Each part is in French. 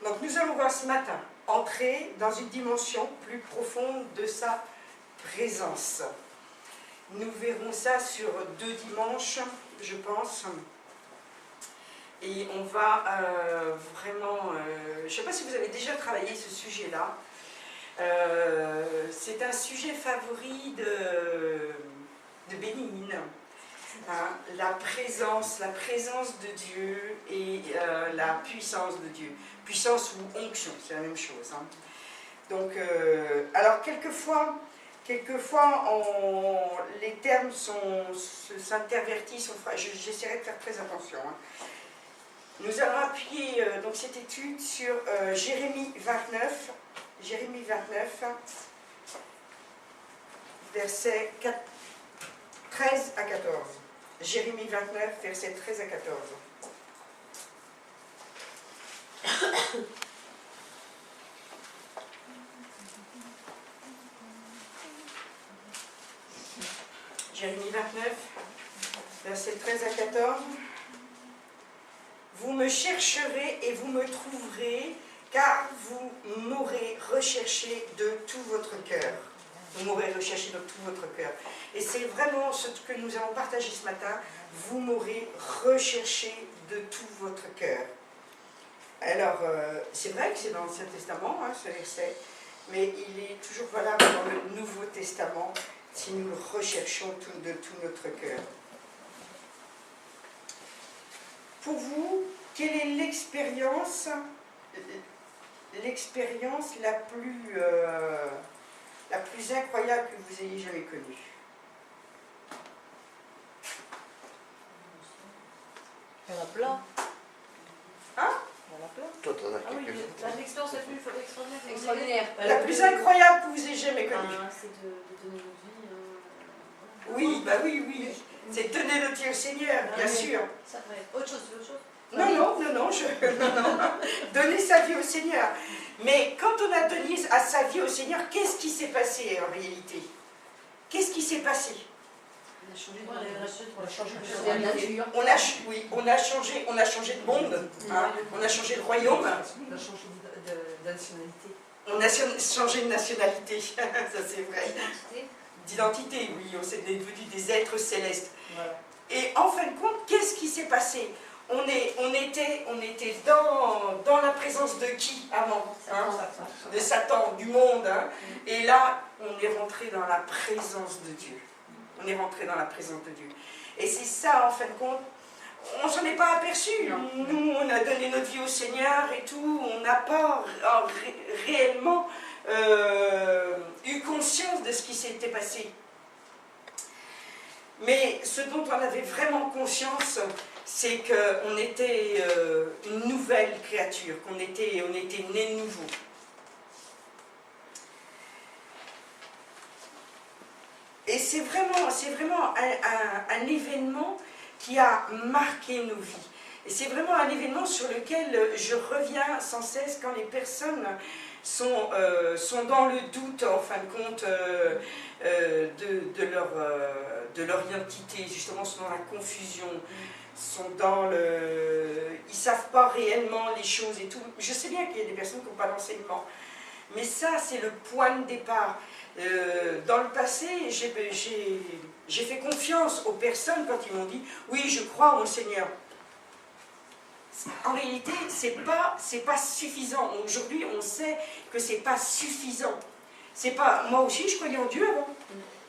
Donc nous allons voir ce matin entrer dans une dimension plus profonde de sa présence. Nous verrons ça sur 2 dimanches, je pense. Et on va vraiment... je ne sais pas si vous avez déjà travaillé ce sujet-là. C'est un sujet favori de Bénigne. Hein, la présence de Dieu et la puissance de Dieu. Puissance ou onction, c'est la même chose. Hein. Donc, alors quelquefois les termes s'intervertissent. J'essaierai de faire très attention. Hein. Nous allons appuyer donc cette étude sur Jérémie 29, versets 13 à 14. Jérémie 29, versets 13 à 14. Jérémie 29, versets 13 à 14. Vous me chercherez et vous me trouverez, car vous m'aurez recherché de tout votre cœur. Vous m'aurez recherché de tout votre cœur. Et c'est vraiment ce que nous allons partager ce matin. Vous m'aurez recherché de tout votre cœur. Alors, c'est vrai que c'est dans l'Ancien Testament, hein, ce verset, mais il est toujours valable dans le Nouveau Testament si nous le recherchons de tout notre cœur. Pour vous, quelle est l'expérience la plus incroyable que vous ayez jamais connue? Il y en a plein. Hein? Il y en a plein. Toi, t'en as Ah oui, quelques-uns. l'expérience la plus extraordinaire. La plus incroyable que vous ayez jamais connue? C'est de donner notre vie. Oui, bah oui. C'est donner notre vie au Seigneur, bien sûr. Ça vrai. Autre chose. Non, donner sa vie au Seigneur. Mais quand on a donné à sa vie au Seigneur, qu'est-ce qui s'est passé en réalité? Qu'est-ce qui s'est passé? On a changé de nature. On a changé de monde. Hein. On a changé de royaume. On a changé de nationalité. On a changé de nationalité, ça c'est vrai. D'identité, oui, on est devenu des êtres célestes. Voilà. Et en fin de compte, qu'est-ce qui s'est passé? On était dans la présence de qui avant? Hein? De Satan, du monde. Hein? Et là, on est rentré dans la présence de Dieu. On est rentré dans la présence de Dieu. Et c'est ça, en fin de compte, on ne s'en est pas aperçu. Nous, on a donné notre vie au Seigneur et tout. On n'a pas réellement eu conscience de ce qui s'était passé. Mais ce dont on avait vraiment conscience, c'est qu'on était une nouvelle créature, qu'on était né nouveau. Et c'est vraiment un événement qui a marqué nos vies. Et c'est vraiment un événement sur lequel je reviens sans cesse quand les personnes sont dans le doute, en fin de compte, de leur identité, justement, sont dans la confusion, sont dans ils ne savent pas réellement les choses et tout. Je sais bien qu'il y a des personnes qui n'ont pas d'enseignement, mais ça, c'est le point de départ. Dans le passé, j'ai fait confiance aux personnes quand ils m'ont dit « Oui, je crois en le Seigneur ». En réalité, c'est pas suffisant. Aujourd'hui, on sait que c'est pas suffisant. C'est pas. Moi aussi, je croyais en Dieu avant.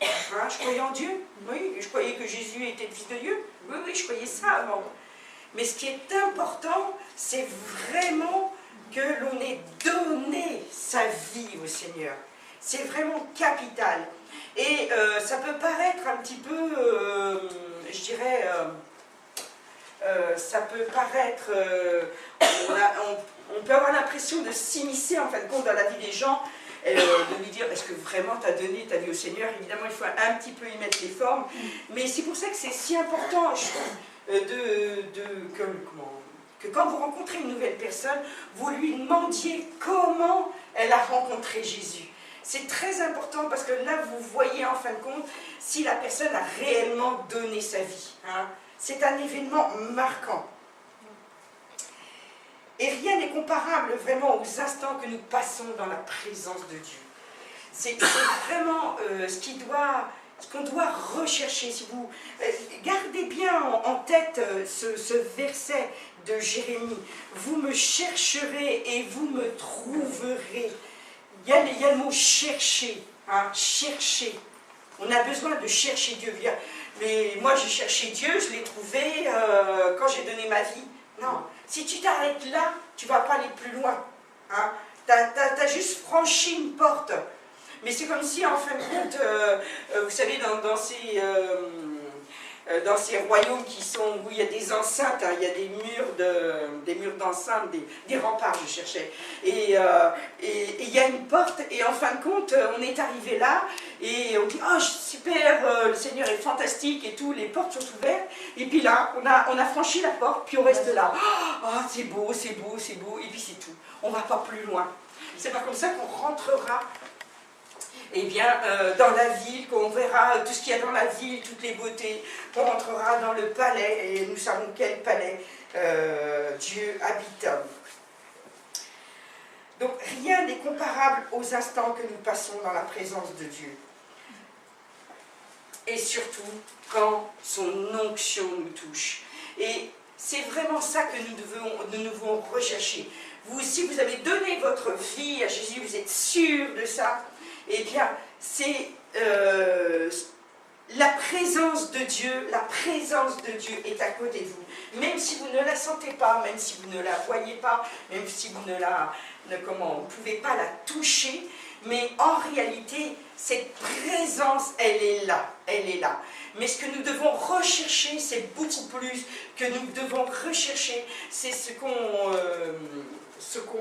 Hein, je croyais en Dieu. Oui, je croyais que Jésus était le Fils de Dieu. Oui, je croyais ça avant. Mais ce qui est important, c'est vraiment que l'on ait donné sa vie au Seigneur. C'est vraiment capital. Et ça peut paraître un petit peu, je dirais. Ça peut paraître, on peut avoir l'impression de s'immiscer en fin de compte dans la vie des gens, de lui dire est-ce que vraiment tu as donné ta vie au Seigneur? Évidemment, il faut un petit peu y mettre les formes, mais c'est pour ça que c'est si important, je trouve, que quand vous rencontrez une nouvelle personne, vous lui demandiez comment elle a rencontré Jésus. C'est très important parce que là, vous voyez en fin de compte si la personne a réellement donné sa vie. Hein. C'est un événement marquant. Et rien n'est n'est comparable vraiment aux instants que nous passons dans la présence de Dieu. C'est vraiment ce qu'on doit rechercher. Si vous gardez bien en tête ce verset de Jérémie, vous me chercherez et vous me trouverez. Il y a le mot chercher, hein, chercher. On a besoin de chercher Dieu. Mais moi j'ai cherché Dieu, je l'ai trouvé quand j'ai donné ma vie. Non, si tu t'arrêtes là, tu ne vas pas aller plus loin. Hein. Tu as juste franchi une porte. Mais c'est comme si, en fin de compte, vous savez, dans ces royaumes où il y a des enceintes, hein, il y a des murs d'enceinte, des remparts, je cherchais. Et il y a une porte, et en fin de compte, on est arrivé là, et on dit, oh super, le Seigneur est fantastique, et tout, les portes sont ouvertes. Et puis là, on a franchi la porte, puis on reste là. Oh, c'est beau, c'est beau, c'est beau, et puis c'est tout. On ne va pas plus loin. C'est pas comme ça qu'on rentrera. Eh bien, dans la ville, qu'on verra tout ce qu'il y a dans la ville, toutes les beautés, qu'on rentrera dans le palais, et nous savons quel palais Dieu habite. Donc, rien n'est comparable aux instants que nous passons dans la présence de Dieu. Et surtout, quand son onction nous touche. Et c'est vraiment ça que nous devons rechercher. Vous aussi, vous avez donné votre vie à Jésus, vous êtes sûr de ça. Eh bien, c'est la présence de Dieu est à côté de vous. Même si vous ne la sentez pas, même si vous ne la voyez pas, même si vous vous pouvez pas la toucher, mais en réalité, cette présence, elle est là, elle est là. Mais ce que nous devons rechercher, c'est beaucoup plus que nous devons rechercher, c'est ce qu'ont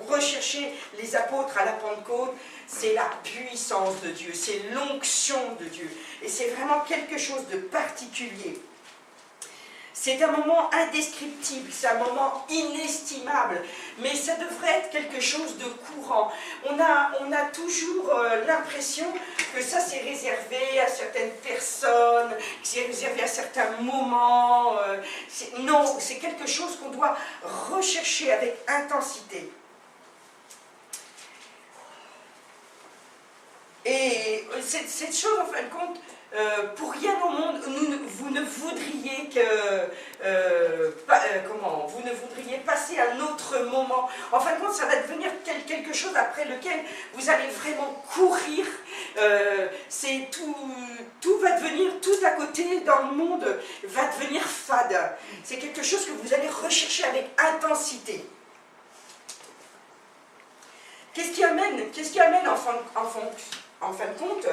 recherché les apôtres à la Pentecôte, c'est la puissance de Dieu, c'est l'onction de Dieu. Et c'est vraiment quelque chose de particulier. C'est un moment indescriptible, c'est un moment inestimable, mais ça devrait être quelque chose de courant. On a toujours l'impression que ça c'est réservé à certaines personnes, que c'est réservé à certains moments. Non, c'est quelque chose qu'on doit rechercher avec intensité. Et cette chose, en fin de compte, pour rien au monde, vous ne voudriez vous ne voudriez passer un autre moment. En fin de compte, ça va devenir quelque chose après lequel vous allez vraiment courir. Tout va devenir, tout à côté dans le monde va devenir fade. C'est quelque chose que vous allez rechercher avec intensité. Qu'est-ce qui amène en fin de compte,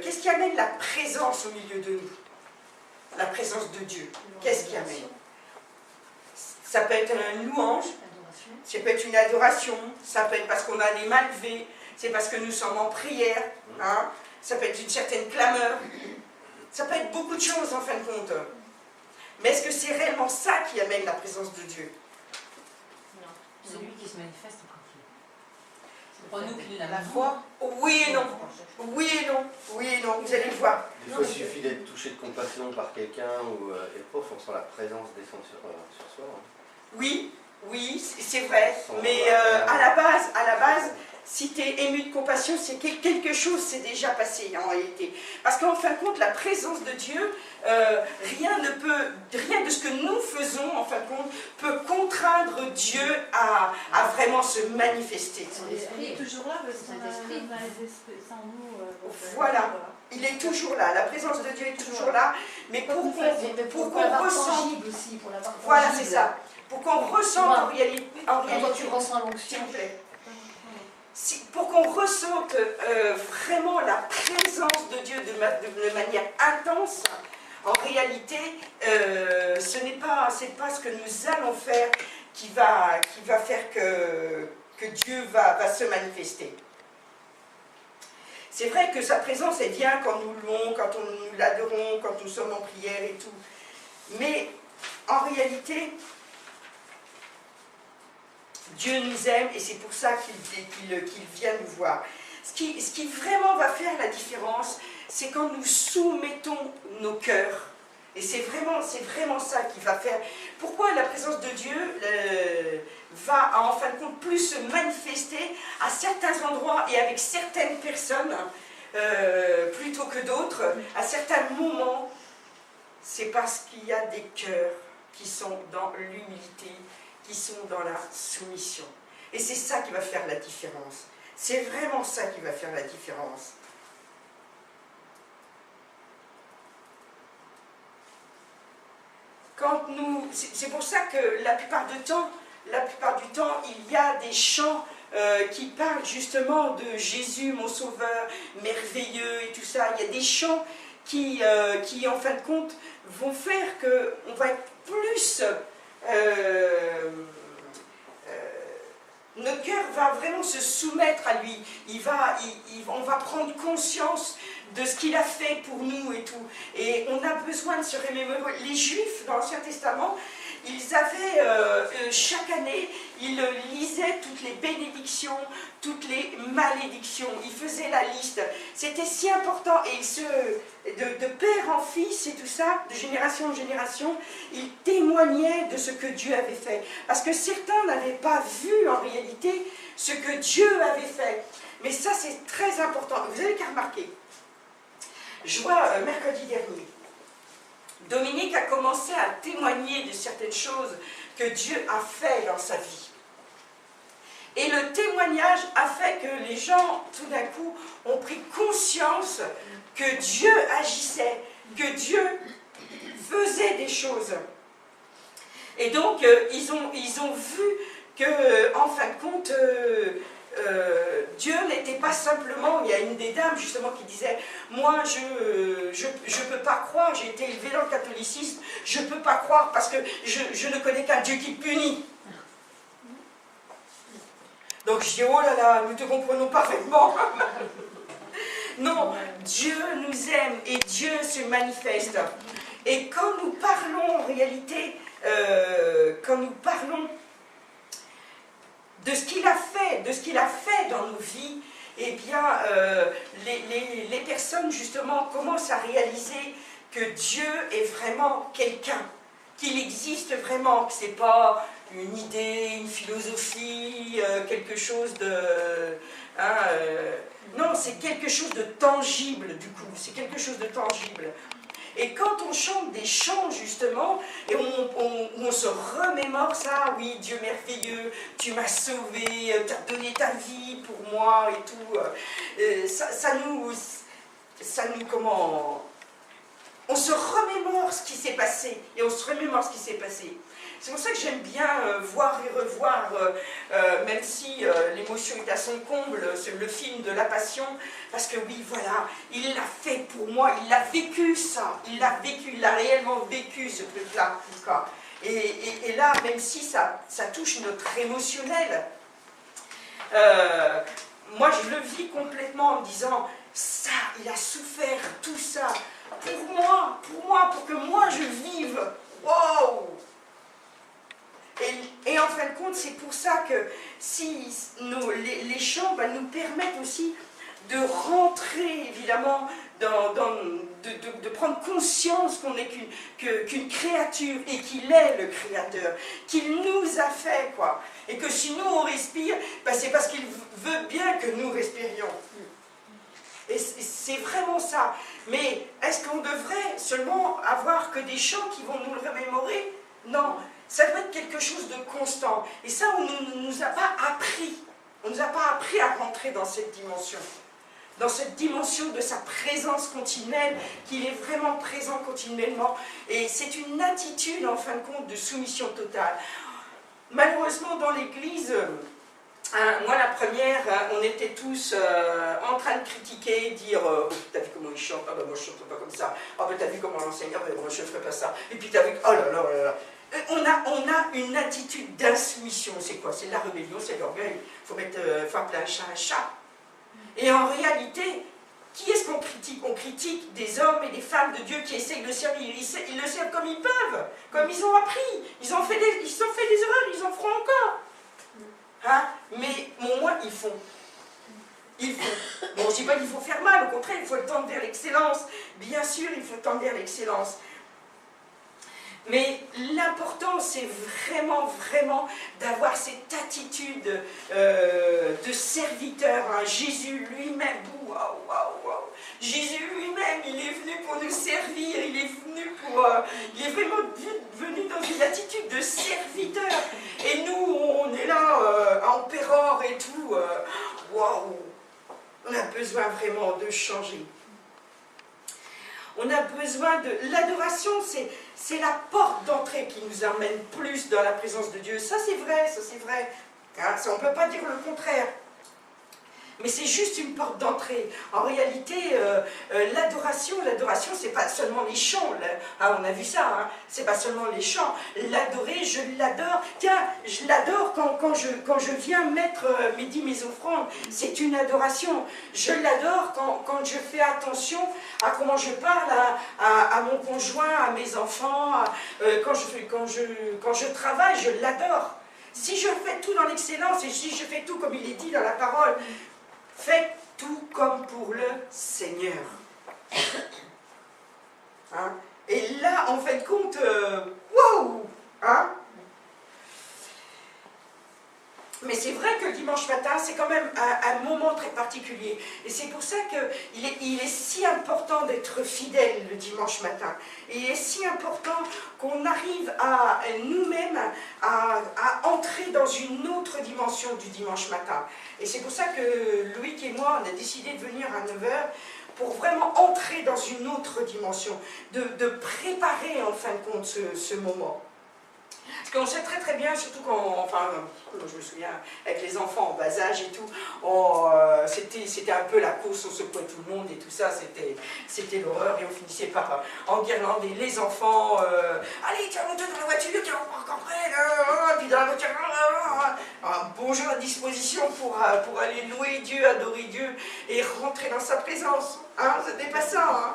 qu'est-ce qui amène la présence au milieu de nous? La présence de Dieu. Qu'est-ce qui amène? Ça peut être une louange, ça peut être une adoration, ça peut être parce qu'on a les mains levées, c'est parce que nous sommes en prière, hein? Ça peut être une certaine clameur, ça peut être beaucoup de choses en fin de compte. Mais est-ce que c'est réellement ça qui amène la présence de Dieu? Non. C'est lui qui se manifeste quand il. Pour nous qui la l'avons. foi. Oui et non. Oui et non. Oui et non. Vous allez le voir. Des fois, il suffit d'être touché de compassion par quelqu'un et pof, on sent la présence descendre sur soi. Oui, c'est vrai. Mais à la base, si tu es ému de compassion, c'est que quelque chose s'est déjà passé en réalité. Parce qu'en fin de compte, la présence de Dieu, rien de ce que nous faisons, en fin de compte, peut contraindre Dieu à vraiment se manifester. Il est toujours là, le Saint-Esprit. Voilà. Il est toujours là, la présence de Dieu est toujours là, mais pour qu'on ressente, aussi, pour l'avoir voilà c'est ça, pour qu'on ressente en réalité, quand tu ressens l'onction, s'il vous plaît, pour qu'on ressente vraiment la présence de Dieu de manière intense, en réalité, c'est pas ce que nous allons faire qui va faire que Dieu va se manifester. C'est vrai que sa présence, elle vient quand nous louons, quand nous l'adorons, quand nous sommes en prière et tout. Mais en réalité, Dieu nous aime et c'est pour ça qu'il vient nous voir. Ce qui vraiment va faire la différence, c'est quand nous soumettons nos cœurs Et c'est vraiment ça qui va faire. Pourquoi la présence de Dieu va en fin de compte plus se manifester à certains endroits et avec certaines personnes plutôt que d'autres, à certains moments, c'est parce qu'il y a des cœurs qui sont dans l'humilité, qui sont dans la soumission. Et c'est ça qui va faire la différence. C'est vraiment ça qui va faire la différence. C'est pour ça que la plupart du temps, il y a des chants qui parlent justement de Jésus, mon sauveur, merveilleux et tout ça. Il y a des chants qui en fin de compte, vont faire qu'on va être plus... notre cœur va vraiment se soumettre à lui. On va prendre conscience de ce qu'il a fait pour nous et tout. Et on a besoin de se remémorer. Les Juifs, dans l'Ancien Testament, ils avaient, chaque année, ils lisaient toutes les bénédictions, toutes les malédictions. Ils faisaient la liste. C'était si important. Et de père en fils et tout ça, de génération en génération, ils témoignaient de ce que Dieu avait fait. Parce que certains n'avaient pas vu en réalité ce que Dieu avait fait. Mais ça, c'est très important. Vous avez qu'à remarquer. Je vois mercredi dernier, Dominique a commencé à témoigner de certaines choses que Dieu a fait dans sa vie. Et le témoignage a fait que les gens, tout d'un coup, ont pris conscience que Dieu agissait, que Dieu faisait des choses. Et donc, ils ont vu que, en fin de compte, Dieu n'était pas simplement, il y a une des dames justement qui disait, moi je peux pas croire, j'ai été élevée dans le catholicisme, je peux pas croire parce que je ne connais qu'un Dieu qui punit. Donc je dis, oh là là, nous te comprenons parfaitement. Non, Dieu nous aime et Dieu se manifeste. Et quand nous parlons en réalité, quand nous parlons de ce qu'il a fait dans nos vies, eh bien, les personnes, justement, commencent à réaliser que Dieu est vraiment quelqu'un, qu'il existe vraiment, que ce n'est pas une idée, une philosophie, quelque chose de... non, c'est quelque chose de tangible, du coup, c'est quelque chose de tangible. Et quand on chante des chants, justement, et on se remémore ça, oui, Dieu merveilleux, tu m'as sauvé, tu as donné ta vie pour moi et tout, ça nous, comment... On se remémore ce qui s'est passé, et on se remémore ce qui s'est passé. C'est pour ça que j'aime bien voir et revoir, même si l'émotion est à son comble, c'est le film de la Passion, parce que oui, voilà, il l'a fait pour moi, il a vécu ça, il l'a vécu, il a réellement vécu ce truc-là. Et là, même si ça touche notre émotionnel, moi je le vis complètement en me disant, ça, il a souffert tout ça, pour que moi je vive. Wow! Et en fin de compte, c'est pour ça que si les chants nous permettent aussi de rentrer, évidemment, de prendre conscience qu'on n'est qu'une créature et qu'il est le Créateur, qu'il nous a fait, quoi. Et que si nous on respire, ben c'est parce qu'il veut bien que nous respirions. Et c'est vraiment ça. Mais est-ce qu'on devrait seulement avoir que des chants qui vont nous le remémorer? Non. Ça doit être quelque chose de constant. Et ça, on ne nous a pas appris. On ne nous a pas appris à rentrer dans cette dimension. Dans cette dimension de sa présence continuelle, qu'il est vraiment présent continuellement. Et c'est une attitude, en fin de compte, de soumission totale. Malheureusement, dans l'Église, moi la première, on était tous en train de critiquer, dire t'as vu comment il chante, ah ben moi je ne chante pas comme ça, ah ben t'as vu comment l'enseigne, ah ben moi je ne ferai pas ça, et puis t'as vu, oh là là là là. On a une attitude d'insoumission. C'est quoi? C'est de la rébellion, c'est de l'orgueil. Il faut appeler un chat un chat. Et en réalité, qui est-ce qu'on critique? On critique des hommes et des femmes de Dieu qui essayent de le servir. Ils le servent comme ils peuvent, comme ils ont appris. Ils ont fait des erreurs, ils en feront encore. Hein? Mais au moins, ils font. Bon, je ne dis pas qu'il faut faire mal, au contraire, il faut tendre vers l'excellence. Bien sûr, il faut tendre vers l'excellence. Mais l'important, c'est vraiment, vraiment d'avoir cette attitude de serviteur. Hein. Jésus lui-même, waouh, waouh, waouh. Jésus lui-même, il est venu pour nous servir, il est venu pour... il est vraiment venu dans une attitude de serviteur. Et nous, on est là, en pérore et tout. Waouh, on a besoin vraiment de changer. On a besoin de... L'adoration, c'est la porte d'entrée qui nous amène plus dans la présence de Dieu. Ça, c'est vrai, ça, c'est vrai. Hein, ça, on ne peut pas dire le contraire. Mais c'est juste une porte d'entrée. En réalité, l'adoration, c'est pas seulement les chants. Ah, on a vu ça, hein, c'est pas seulement les chants. L'adorer, je l'adore. Tiens, je l'adore quand je viins mettre mes offrandes. C'est une adoration. Je l'adore quand je fais attention à comment je parle à mon conjoint, à mes enfants, quand je travaille, je l'adore. Si je fais tout dans l'excellence et si je fais tout comme il est dit dans la parole, faites tout comme pour le Seigneur. Hein? Et là, en fin de compte, wow, hein? Mais c'est vrai que le dimanche matin, c'est quand même un moment très particulier. Et c'est pour ça qu'il est si important d'être fidèle le dimanche matin. Et il est si important qu'on arrive à nous-mêmes à entrer dans une autre dimension du dimanche matin. Et c'est pour ça que Loïc et moi, on a décidé de venir à 9 h pour vraiment entrer dans une autre dimension, de préparer en fin de compte ce moment. Parce qu'on sait très très bien, surtout quand, enfin, je me souviens, avec les enfants en bas âge et tout, c'était un peu la course, on secouait tout le monde et tout ça, c'était l'horreur et on finissait par enguirlander les enfants, allez, tiens, monte dans la voiture, tiens, on part encore près, puis dans la voiture, un bon jeu à disposition pour aller louer Dieu, adorer Dieu et rentrer dans sa présence, hein, c'était pas ça, hein.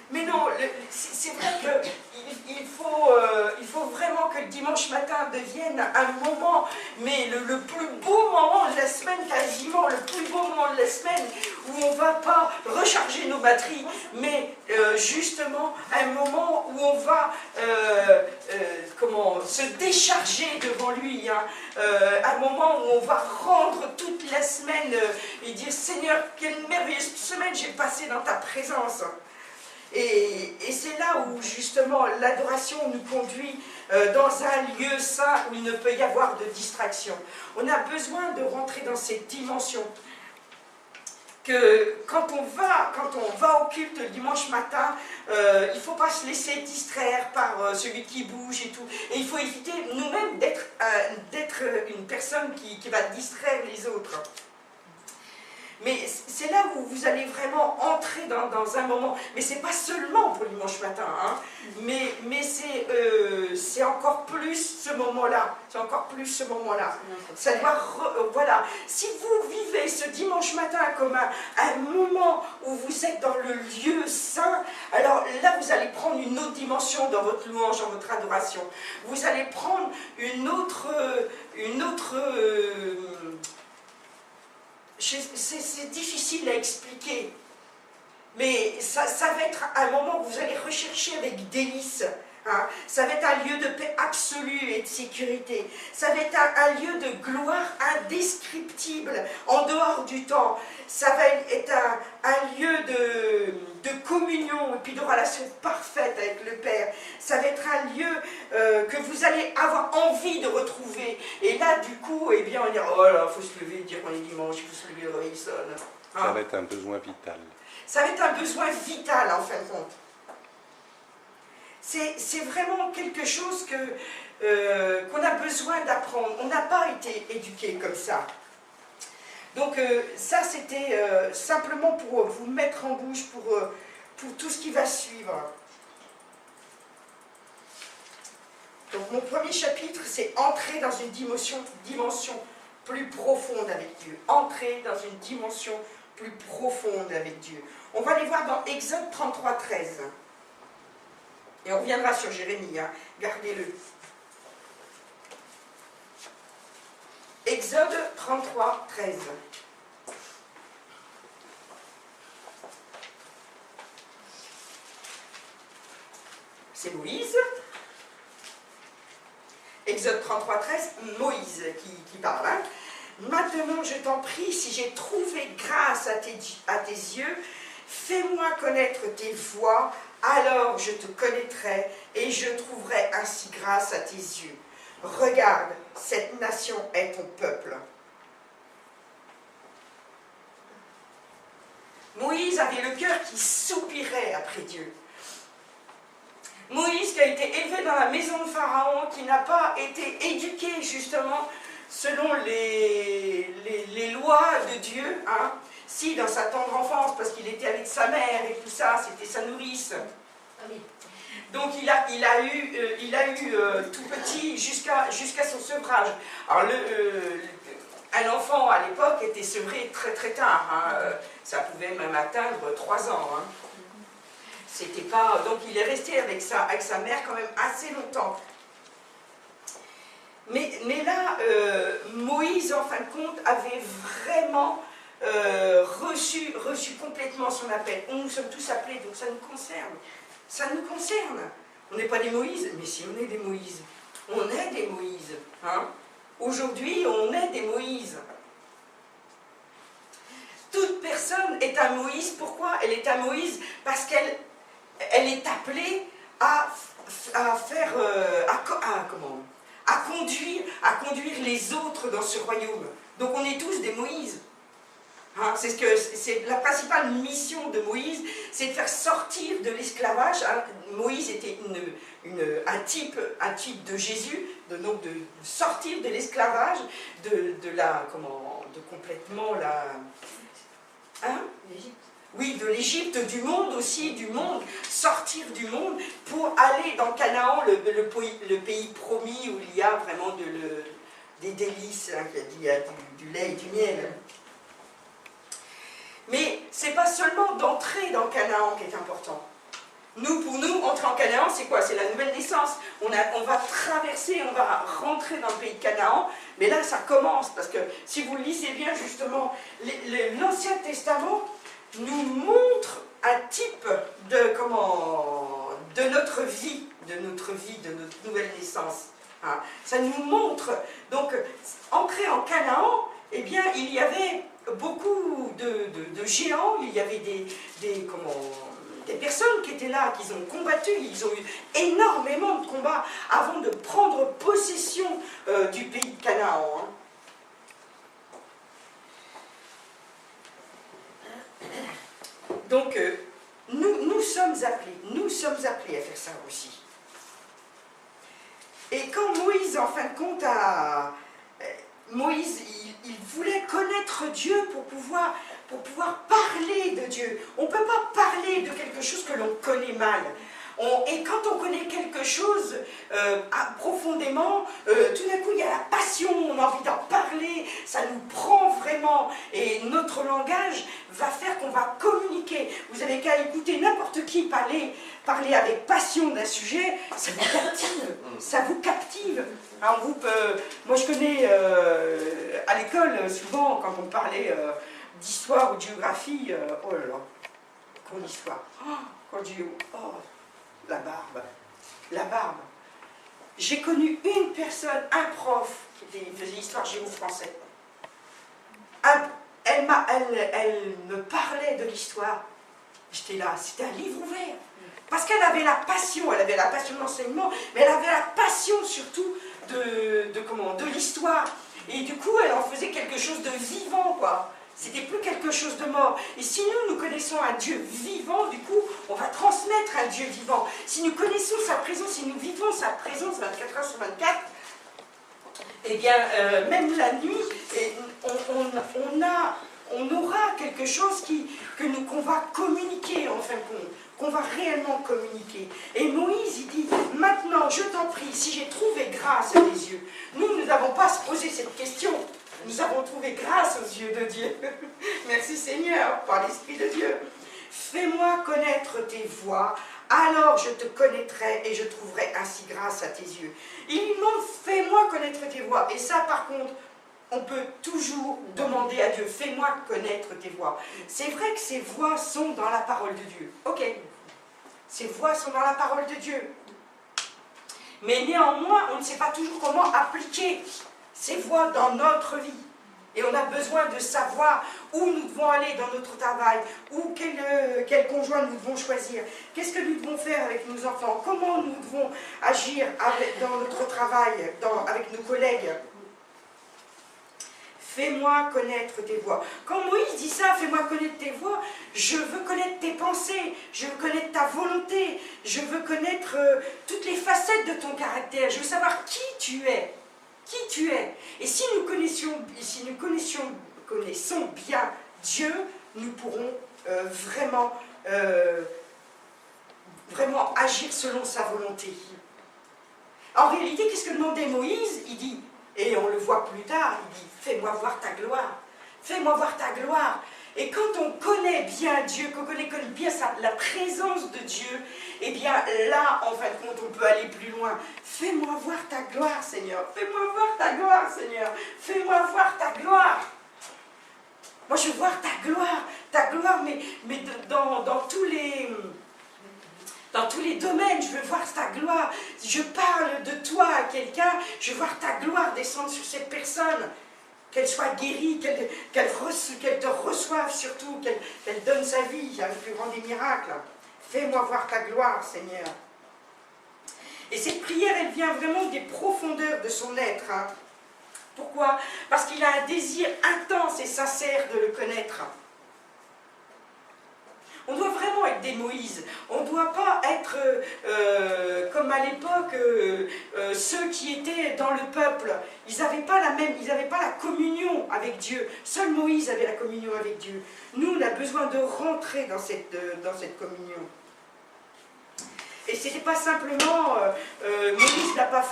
Mais non, c'est vrai qu'il faut vraiment que le dimanche matin devienne un moment, mais le plus beau moment de la semaine, quasiment le plus beau moment de la semaine, où on ne va pas recharger nos batteries, mais justement un moment où on va se décharger devant lui, hein, un moment où on va rendre toute la semaine et dire « Seigneur, quelle merveilleuse semaine j'ai passée dans ta présence !» Et c'est là où justement l'adoration nous conduit dans un lieu saint où il ne peut y avoir de distraction. On a besoin de rentrer dans cette dimension que quand on va au culte le dimanche matin, il ne faut pas se laisser distraire par celui qui bouge et tout. Et il faut éviter nous-mêmes d'être une personne qui va distraire les autres. Mais c'est là où vous allez vraiment entrer dans un moment. Mais ce n'est pas seulement pour le dimanche matin, hein, mais c'est encore plus ce moment-là. C'est encore plus ce moment-là. Ça doit voilà. Si vous vivez ce dimanche matin comme un moment où vous êtes dans le lieu saint, alors là vous allez prendre une autre dimension dans votre louange, dans votre adoration. Vous allez prendre une autre c'est difficile à expliquer, mais ça va être un moment où vous allez rechercher avec délice. Hein. Ça va être un lieu de paix absolue et de sécurité. Ça va être un lieu de gloire indescriptible en dehors du temps. Ça va être un lieu de communion et puis de relation parfaite avec le Père. Ça va être un lieu que vous allez avoir envie de retrouver. Et là, du coup, eh bien, on va dire, oh là, il faut se lever, dire qu'on est dimanche, il faut se lever, le réveil sonne. Hein. Ça va être un besoin vital. Ça va être un besoin vital, en fin de compte. C'est vraiment quelque chose qu'on a besoin d'apprendre. On n'a pas été éduqués comme ça. Donc ça, c'était simplement pour vous mettre en bouche pour tout ce qui va suivre. Donc mon premier chapitre, c'est entrer dans une dimension plus profonde avec Dieu. Entrer dans une dimension plus profonde avec Dieu. On va aller voir dans Exode 33, 13. Et on reviendra sur Jérémie, hein. Gardez-le. Exode 33, 13. C'est Moïse Exode 33, 13, Moïse qui parle. Hein. Maintenant, je t'en prie, si j'ai trouvé grâce à tes yeux, fais-moi connaître tes voies, alors je te connaîtrai et je trouverai ainsi grâce à tes yeux. Regarde, cette nation est ton peuple. Moïse avait le cœur qui soupirait après Dieu. Moïse qui a été élevé dans la maison de Pharaon, qui n'a pas été éduqué justement selon les lois de Dieu, hein. Si dans sa tendre enfance, parce qu'il était avec sa mère et tout ça, c'était sa nourrice. Ah oui. Donc il a eu tout petit jusqu'à son sevrage. Alors un enfant à l'époque était sevré très très tard, hein. Ça pouvait même atteindre 3 ans. Hein. C'était pas, donc il est resté avec sa mère quand même assez longtemps. Mais là, Moïse, en fin de compte, avait vraiment reçu complètement son appel. Nous sommes tous appelés, donc ça nous concerne. Ça nous concerne. On n'est pas des Moïse, mais si on est des Moïse. On est des Moïse. Hein? Aujourd'hui, on est des Moïse. Toute personne est un Moïse. Pourquoi elle est un Moïse? Parce qu'elle est appelée à conduire les autres dans ce royaume. Donc on est tous des Moïse. Hein, c'est la principale mission de Moïse, c'est de faire sortir de l'esclavage. Hein. Moïse était un type de Jésus, de sortir de l'esclavage, de complètement la... Hein? L'Égypte. Oui, de l'Égypte, du monde aussi, sortir du monde pour aller dans Canaan, le pays promis où il y a vraiment des délices, hein, il y a du lait et du miel. Mais ce n'est pas seulement d'entrer dans Canaan qui est important. Pour nous, entrer en Canaan, c'est quoi? C'est la nouvelle naissance. On va traverser, on va rentrer dans le pays de Canaan, mais là, ça commence, parce que si vous lisez bien, justement, l'Ancien Testament nous montre un type de notre vie, de notre nouvelle naissance. Hein. Ça nous montre, donc, entrer en Canaan, eh bien, il y avait beaucoup de géants, il y avait des personnes qui étaient là, qui ont combattu, ils ont eu énormément de combats avant de prendre possession du pays de Canaan. Hein. Donc, nous sommes appelés à faire ça aussi. Et quand Moïse, en fin de compte, Moïse, il voulait connaître Dieu pour pouvoir parler de Dieu. On ne peut pas parler de quelque chose que l'on connaît mal. Et quand on connaît quelque chose profondément, tout d'un coup il y a la passion, on a envie d'en parler, ça nous prend vraiment. Et notre langage va faire qu'on va communiquer. Vous n'avez qu'à écouter n'importe qui parler avec passion d'un sujet, ça vous captive. Ça vous captive. Alors, moi je connais à l'école, souvent quand on parlait d'histoire ou de géographie, oh là là, cours d'histoire, la barbe. J'ai connu une personne, un prof, qui faisait histoire géo-français. Elle me parlait de l'histoire. J'étais là, c'était un livre ouvert. Parce qu'elle avait la passion de l'enseignement, mais elle avait la passion surtout de l'histoire. Et du coup, elle en faisait quelque chose de vivant, quoi. C'était plus quelque chose de mort. Et si nous connaissons un Dieu vivant, du coup, on va transmettre un Dieu vivant. Si nous connaissons sa présence, si nous vivons sa présence 24 heures sur 24, eh bien, même la nuit, on aura quelque chose qu'on va communiquer, en fin de compte, qu'on va réellement communiquer. Et Moïse, il dit, maintenant, je t'en prie, si j'ai trouvé grâce à tes yeux. Nous n'avons pas à se poser cette question. Nous avons trouvé grâce aux yeux de Dieu. Merci Seigneur, par l'Esprit de Dieu. Fais-moi connaître tes voies, alors je te connaîtrai et je trouverai ainsi grâce à tes yeux. Il lui demande, fais-moi connaître tes voies. Et ça, par contre, on peut toujours demander à Dieu, fais-moi connaître tes voies. C'est vrai que ces voies sont dans la parole de Dieu. Ok, ces voies sont dans la parole de Dieu. Mais néanmoins, on ne sait pas toujours comment appliquer ces voies dans notre vie. Et on a besoin de savoir où nous devons aller dans notre travail, ou quel conjoint nous devons choisir, qu'est-ce que nous devons faire avec nos enfants, comment nous devons agir dans notre travail, avec nos collègues. Fais-moi connaître tes voies. Quand Moïse dit ça, fais-moi connaître tes voies, je veux connaître tes pensées, je veux connaître ta volonté, je veux connaître toutes les facettes de ton caractère, je veux savoir qui tu es. Qui tu es. Et si nous connaissons bien Dieu, nous pourrons vraiment agir selon sa volonté. En réalité, qu'est-ce que demandait Moïse? Il dit, et on le voit plus tard, il dit, fais-moi voir ta gloire. Fais-moi voir ta gloire. Et quand on connaît bien Dieu, qu'on connaît bien la présence de Dieu, eh bien là, en fin de compte, on peut aller plus loin. Fais-moi voir ta gloire, Seigneur. Fais-moi voir ta gloire, Seigneur. Fais-moi voir ta gloire. Moi, je veux voir ta gloire, mais dans tous les domaines, je veux voir ta gloire. Je parle de toi à quelqu'un, je veux voir ta gloire descendre sur cette personne. Qu'elle soit guérie, qu'elle te reçoive surtout, qu'elle donne sa vie, le plus grand des miracles. Fais-moi voir ta gloire, Seigneur. Et cette prière, elle vient vraiment des profondeurs de son être. Hein. Pourquoi? Parce qu'il a un désir intense et sincère de le connaître. On doit vraiment être des Moïse. On ne doit pas être comme à l'époque ceux qui étaient dans le peuple. Ils n'avaient pas la communion avec Dieu. Seul Moïse avait la communion avec Dieu. Nous, on a besoin de rentrer dans cette communion. Et ce n'était pas simplement, Moïse n'a pas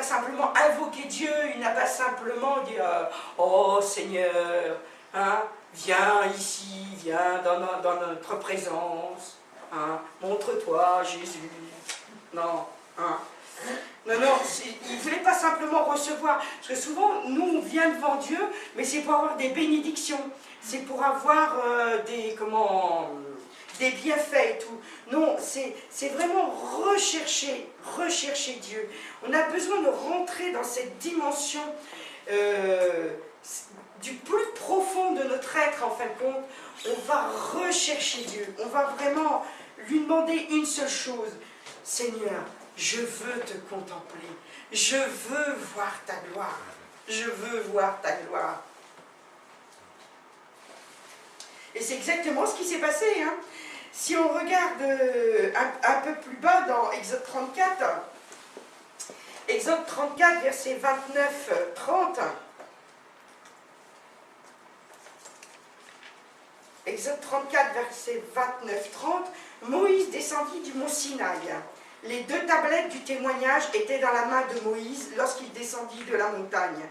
simplement invoqué Dieu, il n'a pas simplement dit oh Seigneur, hein, viens ici, viens dans notre présence, hein, montre-toi Jésus. Non, hein. Non, il ne voulait pas simplement recevoir, parce que souvent, nous, on vient devant Dieu, mais c'est pour avoir des bénédictions, c'est pour avoir des bienfaits et tout. Non, c'est vraiment rechercher Dieu. On a besoin de rentrer dans cette dimension du plus profond de notre être, en fin de compte. On va rechercher Dieu. On va vraiment lui demander une seule chose. Seigneur, je veux te contempler. Je veux voir ta gloire. Je veux voir ta gloire. Et c'est exactement ce qui s'est passé. Hein. Si on regarde un peu plus bas dans Exode 34, versets 29-30, Exode 34, versets 29-30, Moïse descendit du mont Sinaï. Les 2 tablettes du témoignage étaient dans la main de Moïse lorsqu'il descendit de la montagne.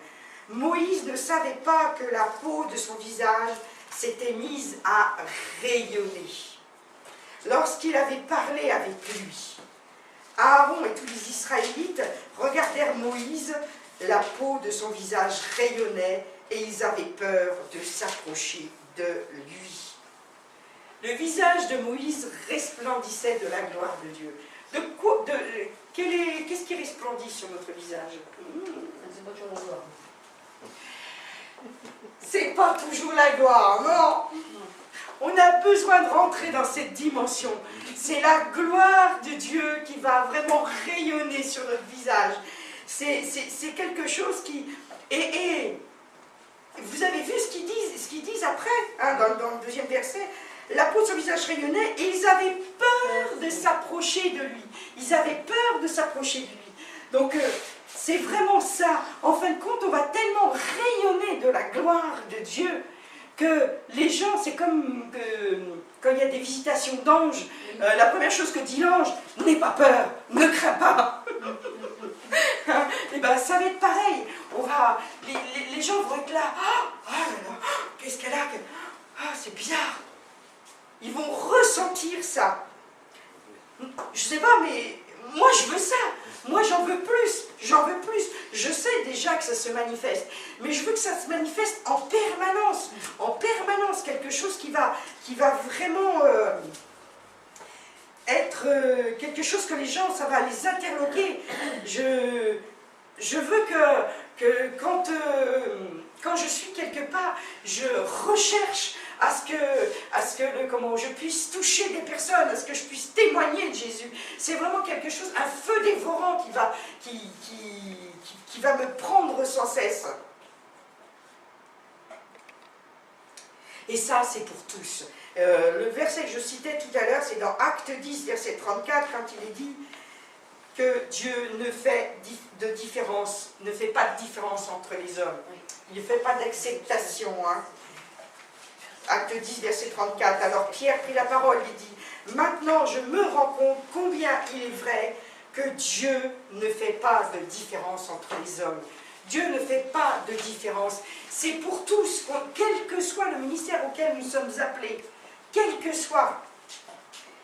Moïse ne savait pas que la peau de son visage s'était mise à rayonner lorsqu'il avait parlé avec lui. Aaron et tous les Israélites regardèrent Moïse, la peau de son visage rayonnait et ils avaient peur de s'approcher de lui. Le visage de Moïse resplendissait de la gloire de Dieu. Qu'est-ce qui resplendit sur notre visage? C'est pas toujours la gloire. C'est pas toujours la gloire, non. On a besoin de rentrer dans cette dimension. C'est la gloire de Dieu qui va vraiment rayonner sur notre visage. C'est quelque chose qui... Et vous avez vu ce qu'ils disent après, hein, dans le 2e verset. La peau de son visage rayonnait et ils avaient peur de s'approcher de lui. Ils avaient peur de s'approcher de lui. Donc, c'est vraiment ça. En fin de compte, on va tellement rayonner de la gloire de Dieu que les gens, c'est comme quand il y a des visitations d'anges, la première chose que dit l'ange, n'aie pas peur, ne crains pas. Et ben, ça va être pareil. Les gens vont être là, oh là là, qu'est-ce qu'elle a? Ah, c'est bizarre. Ils vont ressentir ça. Je sais pas, mais moi je veux ça. Moi j'en veux plus. J'en veux plus. Je sais déjà que ça se manifeste. Mais je veux que ça se manifeste en permanence. En permanence. Quelque chose qui va vraiment être quelque chose que les gens, ça va les interloquer. Je veux que quand je suis quelque part, je recherche à ce que comment je puisse toucher des personnes, à ce que je puisse témoigner de Jésus. C'est vraiment quelque chose, un feu dévorant qui va me prendre sans cesse. Et ça, c'est pour tous. Le verset que je citais tout à l'heure, c'est dans Acte 10, verset 34, quand il est dit que Dieu ne fait pas de différence entre les hommes. Il ne fait pas d'acceptation. Hein. Acte 10, verset 34. Alors Pierre prit la parole et dit, maintenant je me rends compte combien il est vrai que Dieu ne fait pas de différence entre les hommes. Dieu ne fait pas de différence. C'est pour tous, quel que soit le ministère auquel nous sommes appelés, quel que soit,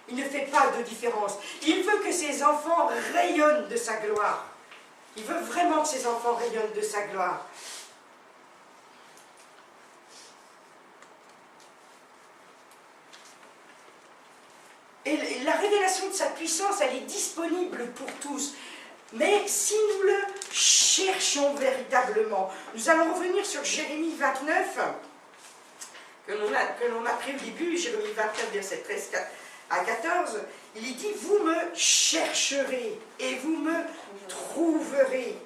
il ne fait pas de différence. Il veut que ses enfants rayonnent de sa gloire. Il veut vraiment que ses enfants rayonnent de sa gloire. Et la révélation de sa puissance, elle est disponible pour tous. Mais si nous le cherchons véritablement, nous allons revenir sur Jérémie 29, que l'on a pris au début, Jérémie 29, verset 13 à 14, il dit, vous me chercherez et vous me trouverez.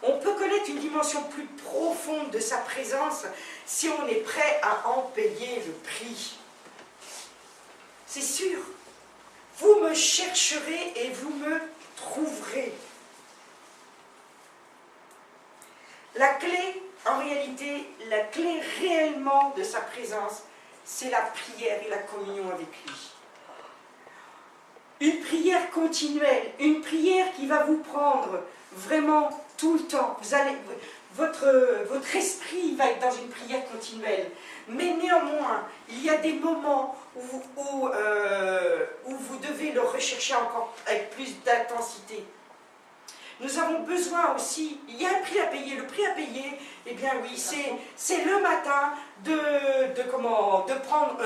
On peut connaître une dimension plus profonde de sa présence si on est prêt à en payer le prix. C'est sûr. Vous me chercherez et vous me trouverez. La clé, en réalité, la clé réellement de sa présence, c'est la prière et la communion avec lui. Une prière continuelle, une prière qui va vous prendre vraiment tout le temps. Votre esprit va être dans une prière continuelle. Mais néanmoins, il y a des moments où vous devez le rechercher encore avec plus d'intensité. Nous avons besoin aussi, il y a un prix à payer. Le prix à payer, eh bien oui, c'est le matin de prendre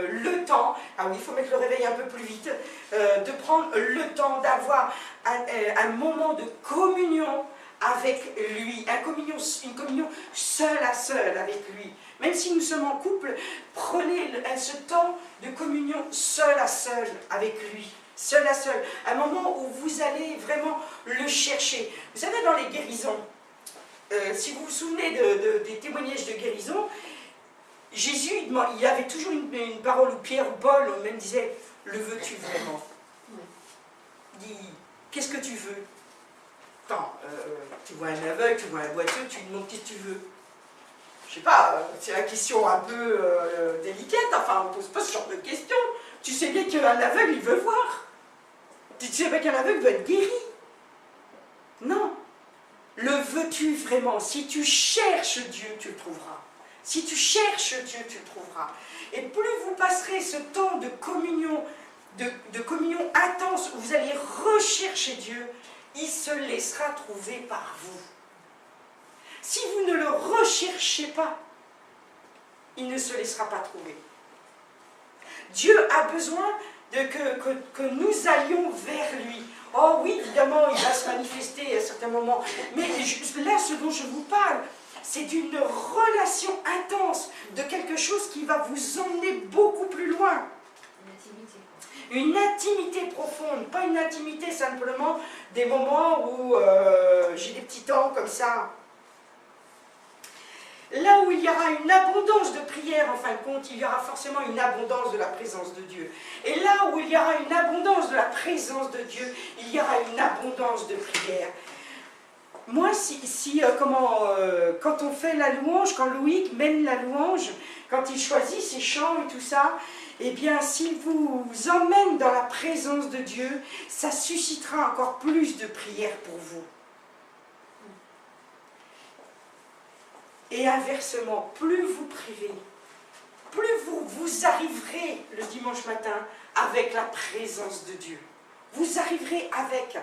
le temps, ah oui, il faut mettre le réveil un peu plus vite, de prendre le temps d'avoir un moment de communion avec lui, une communion seul à seul avec lui. Même si nous sommes en couple, prenez ce temps de communion seul à seul avec lui. Seul à seul. Un moment où vous allez vraiment le chercher. Vous savez, dans les guérisons, si vous vous souvenez des témoignages de guérison, Jésus, il avait toujours une parole où Pierre ou Paul même disait, le veux-tu vraiment? Il dit, qu'est-ce que tu veux? Attends, tu vois un aveugle, tu vois un boiteux, tu lui demandes qu'est-ce que tu veux? Je sais pas, c'est la question un peu délicate, enfin on ne pose pas ce genre de questions. Tu sais bien qu'un aveugle, il veut voir. Tu sais bien qu'un aveugle veut être guéri. Non. Le veux-tu vraiment? Si tu cherches Dieu, tu le trouveras. Si tu cherches Dieu, tu le trouveras. Et plus vous passerez ce temps de communion intense, où vous allez rechercher Dieu, il se laissera trouver par vous. Si vous ne le recherchez pas, il ne se laissera pas trouver. Dieu a besoin que nous allions vers lui. Oh oui, évidemment, il va se manifester à certains moments. Mais là, ce dont je vous parle, c'est d'une relation intense, de quelque chose qui va vous emmener beaucoup plus loin. Une intimité profonde, pas une intimité simplement des moments où j'ai des petits temps comme ça. Là où il y aura une abondance de prière, en fin de compte, il y aura forcément une abondance de la présence de Dieu. Et là où il y aura une abondance de la présence de Dieu, il y aura une abondance de prière. Moi, quand on fait la louange, quand Loïc mène la louange, quand il choisit ses chants et tout ça, eh bien, s'il vous emmène dans la présence de Dieu, ça suscitera encore plus de prières pour vous. Et inversement, plus vous privez, plus vous arriverez le dimanche matin avec la présence de Dieu. Vous arriverez avec.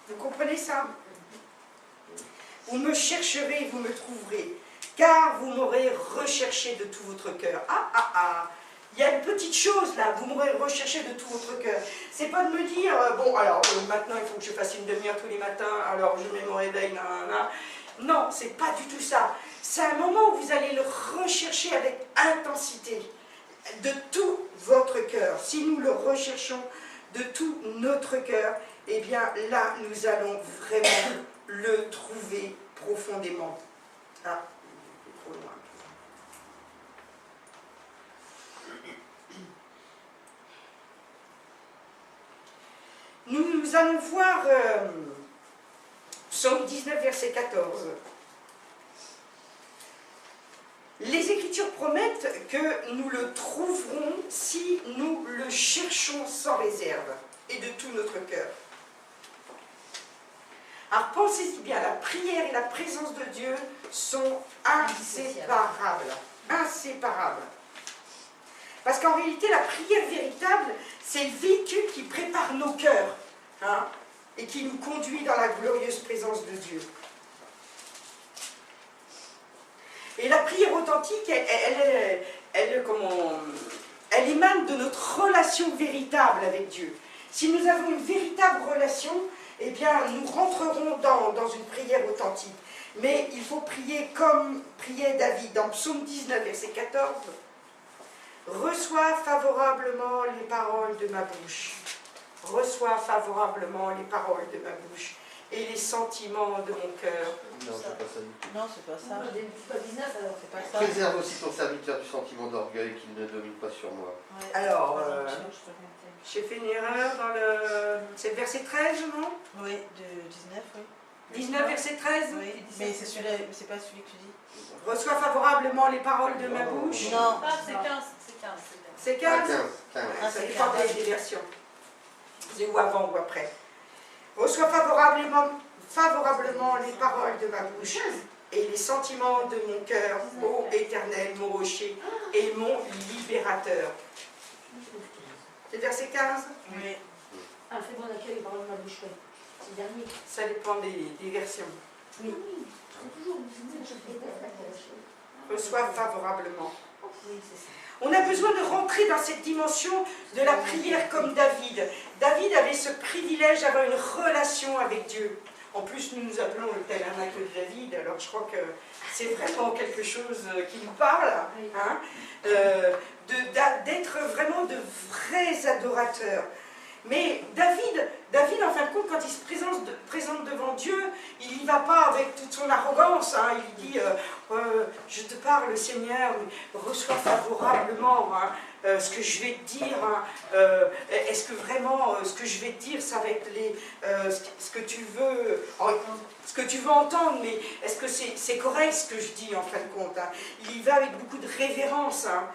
Vous comprenez ça? Vous me chercherez, vous me trouverez, car vous m'aurez recherché de tout votre cœur. il y a une petite chose là, vous m'aurez recherché de tout votre cœur. C'est pas de me dire, bon alors maintenant il faut que je fasse une demi-heure tous les matins, alors je mets mon réveil, nanana. Non, c'est pas du tout ça. C'est un moment où vous allez le rechercher avec intensité, de tout votre cœur. Si nous le recherchons de tout notre cœur, eh bien là, nous allons vraiment le trouver profondément. Ah, c'est trop loin. Nous allons voir Psaume 19, verset 14. Les Écritures promettent que nous le trouverons si nous le cherchons sans réserve et de tout notre cœur. Alors pensez-y bien, la prière et la présence de Dieu sont inséparables. Inséparables. Parce qu'en réalité, la prière véritable, c'est le véhicule qui prépare nos cœurs, hein, et qui nous conduit dans la glorieuse présence de Dieu. Et la prière authentique, elle émane de notre relation véritable avec Dieu. Si nous avons une véritable relation, eh bien, nous rentrerons dans une prière authentique. Mais il faut prier comme priait David dans Psaume 19, verset 14. « Reçois favorablement les paroles de ma bouche. Reçois favorablement les paroles de ma bouche et les sentiments de mon cœur. » Non, c'est pas ça du tout. Non, c'est pas ça. Pas 19 alors. C'est pas ça. Préserve aussi ton serviteur du sentiment d'orgueil qu'il ne domine pas sur moi. Ouais. Alors, Je te remontais. j'ai fait une erreur dans le... C'est le verset 13, non? Oui, de 19, oui. 19, verset 13. Oui, mais c'est celui-là, c'est pas celui que tu dis. Reçois favorablement les paroles de ma bouche. Non. Ah, c'est 15, c'est 15. C'est Ah, 15. 15. Ah, Ça c'est dépend 15. des versions. C'est ou avant ou après. Reçois favorablement les paroles de ma bouche et les sentiments de mon cœur, ô Éternel, mon rocher et mon libérateur. C'est verset 15. Oui. Ah, fais-moi d'accueil les paroles de ma bouche. C'est le dernier. Ça dépend des versions. Oui. Reçois favorablement. Oui, c'est ça. On a besoin de rentrer dans cette dimension de la prière comme David. David avait ce privilège d'avoir une relation avec Dieu. En plus, nous nous appelons le tabernacle de David, alors je crois que c'est vraiment quelque chose qui nous parle, hein, d'être vraiment de vrais adorateurs. Mais David, en fin de compte, quand il se présente devant Dieu, il n'y va pas avec toute son arrogance. Hein, il dit je te parle, Seigneur, reçois favorablement ce que je vais te dire. Est-ce que vraiment ce que je vais te dire, ça va être ce que tu veux entendre, mais est-ce que c'est correct ce que je dis en fin de compte, hein. Il y va avec beaucoup de révérence. Hein,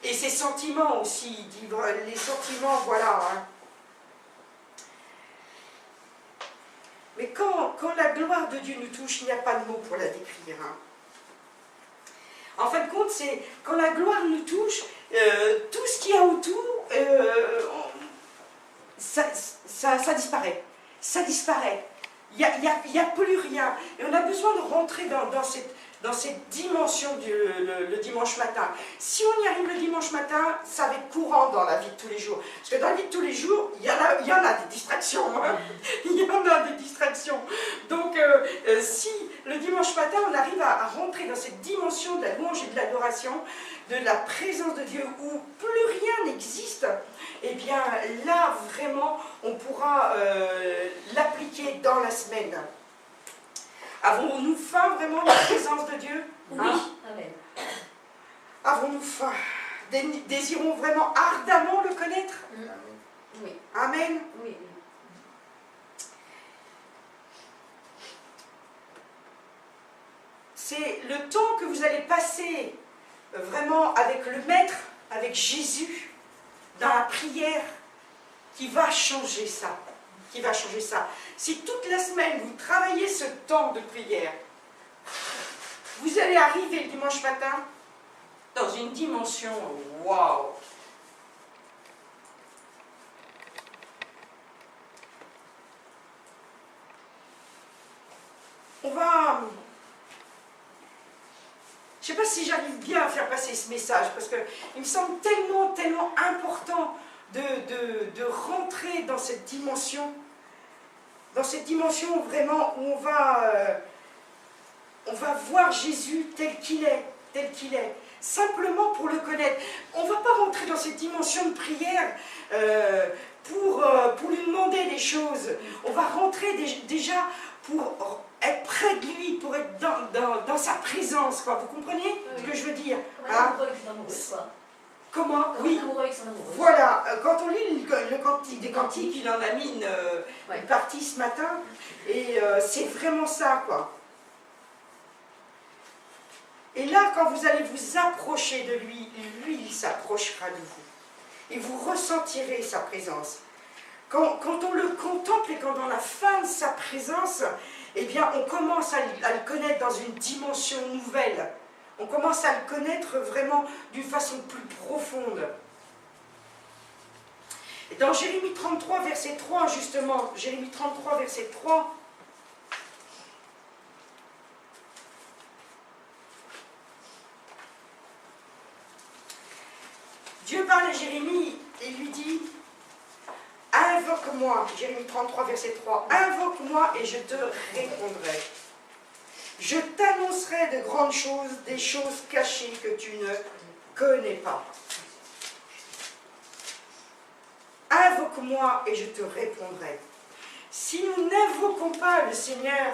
et ses sentiments aussi, il dit les sentiments, voilà. Hein. Mais quand la gloire de Dieu nous touche, il n'y a pas de mots pour la décrire. Hein. En fin de compte, c'est quand la gloire nous touche, tout ce qu'il y a autour, ça disparaît. Ça disparaît. Il n'y a plus rien. Et on a besoin de rentrer dans cette dimension le dimanche matin. Si on y arrive le dimanche matin, ça va être courant dans la vie de tous les jours. Parce que dans la vie de tous les jours, il y en a des distractions. Hein. Il y en a des distractions. Donc, si le dimanche matin, on arrive à rentrer dans cette dimension de la louange et de l'adoration, de la présence de Dieu, où plus rien n'existe, eh bien là, vraiment, on pourra l'appliquer dans la semaine. Avons-nous faim vraiment de la présence de Dieu? Oui. Hein? Amen. Avons-nous faim? Désirons vraiment ardemment le connaître? Oui. Amen. Oui. C'est le temps que vous allez passer vraiment avec le Maître, avec Jésus, dans la prière, qui va changer ça. Qui va changer ça. Si toute la semaine vous travaillez ce temps de prière, vous allez arriver le dimanche matin dans une dimension waouh. Je ne sais pas si j'arrive bien à faire passer ce message, parce qu'il me semble tellement, tellement important de rentrer dans cette dimension vraiment où on va voir Jésus tel qu'il est, simplement pour le connaître. On ne va pas rentrer dans cette dimension de prière pour lui demander des choses. On va rentrer déjà pour être près de lui, pour être dans sa présence, quoi. Vous comprenez ce que je veux dire, hein? Comment? Oui. Voilà, quand on lit le cantique des cantiques, il en a mis une partie ce matin, et c'est vraiment ça, quoi. Et là, quand vous allez vous approcher de lui, lui, il s'approchera de vous. Et vous ressentirez sa présence. Quand on le contemple et quand on a faim de sa présence, eh bien, on commence à le connaître dans une dimension nouvelle. On commence à le connaître vraiment d'une façon plus profonde. Et dans Jérémie 33, verset 3, justement, Jérémie 33, verset 3, Dieu parle à Jérémie et lui dit, invoque-moi, Jérémie 33, verset 3, invoque-moi et je te répondrai. Je t'annoncerai de grandes choses, des choses cachées que tu ne connais pas. Invoque-moi et je te répondrai. Si nous n'invoquons pas le Seigneur,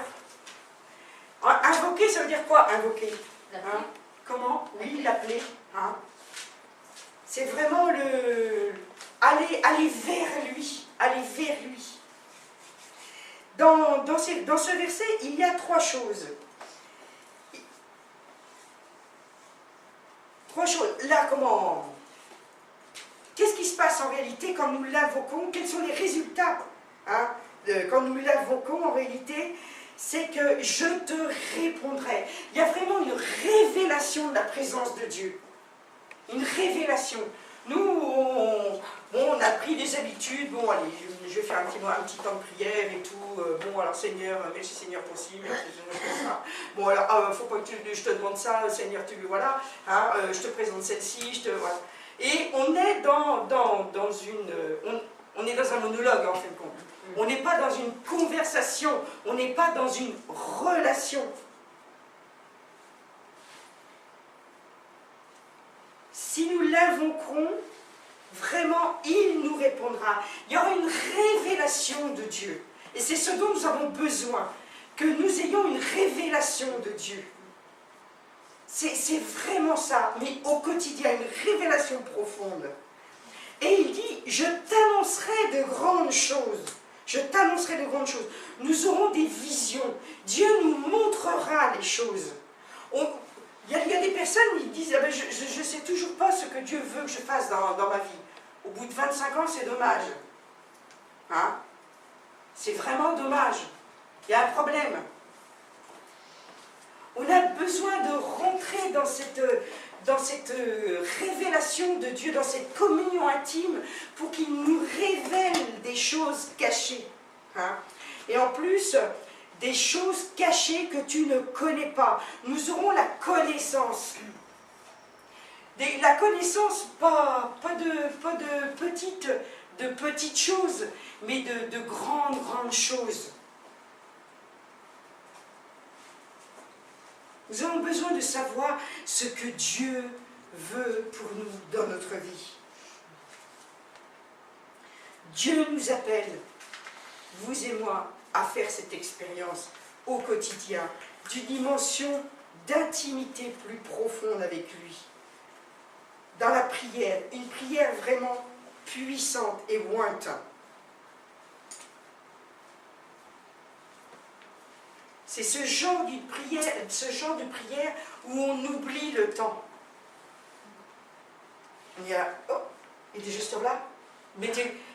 invoquer, ça veut dire quoi, invoquer, hein? Comment? Oui, l'appeler. Hein? C'est vraiment aller vers lui. Aller vers lui. Dans ce verset, il y a trois choses. Trois choses. Là, comment? Qu'est-ce qui se passe en réalité quand nous l'invoquons? Quels sont les résultats, hein, quand nous l'invoquons en réalité? C'est que je te répondrai. Il y a vraiment une révélation de la présence de Dieu. Une révélation. Nous, on a pris des habitudes. Bon, allez, je vais faire un petit temps de prière et tout. Bon, alors Seigneur, merci Seigneur pour ci, merci Seigneur pour ça. Bon, alors, faut pas que je te demande ça, Seigneur, tu voilà. Hein, je te présente celle-ci, voilà. Et on est on est dans un monologue, en fin de compte. On n'est pas dans une conversation, on n'est pas dans une relation. Si nous l'invoquerons, vraiment, il nous répondra. Il y aura une révélation de Dieu. Et c'est ce dont nous avons besoin, que nous ayons une révélation de Dieu. C'est vraiment ça, mais au quotidien, une révélation profonde. Et il dit, je t'annoncerai de grandes choses. Je t'annoncerai de grandes choses. Nous aurons des visions. Dieu nous montrera les choses. Il y a des personnes qui disent, ah ben, je ne sais toujours pas ce que Dieu veut que je fasse dans ma vie. Au bout de 25 ans, c'est dommage. Hein? C'est vraiment dommage. Il y a un problème. On a besoin de rentrer dans cette révélation de Dieu, dans cette communion intime, pour qu'il nous révèle des choses cachées. Hein? Et en plus, des choses cachées que tu ne connais pas. Nous aurons la connaissance. La connaissance, pas de petites choses, mais de grandes choses. Nous avons besoin de savoir ce que Dieu veut pour nous dans notre vie. Dieu nous appelle, vous et moi, à faire cette expérience au quotidien, d'une dimension d'intimité plus profonde avec lui. Dans la prière, une prière vraiment puissante et lointaine. C'est ce genre de prière où on oublie le temps. Il y a, oh, il est juste là.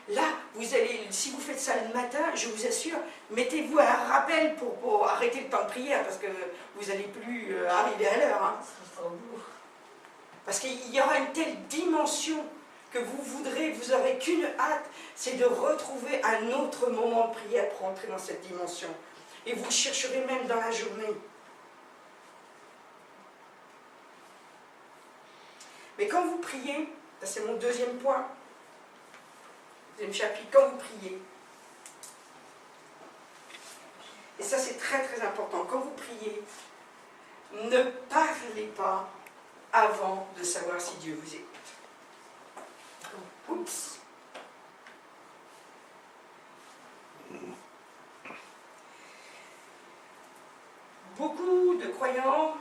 Là, vous allez, si vous faites ça le matin, je vous assure, mettez-vous un rappel pour arrêter le temps de prière, parce que vous n'allez plus arriver à l'heure. Hein. Parce qu'il y aura une telle dimension que vous n'aurez qu'une hâte, c'est de retrouver un autre moment de prière pour entrer dans cette dimension. Et vous le chercherez même dans la journée. Mais quand vous priez, ça c'est mon deuxième point, deuxième chapitre, quand vous priez, et ça c'est très très important, quand vous priez, ne parlez pas avant de savoir si Dieu vous écoute. Oups. Beaucoup de croyants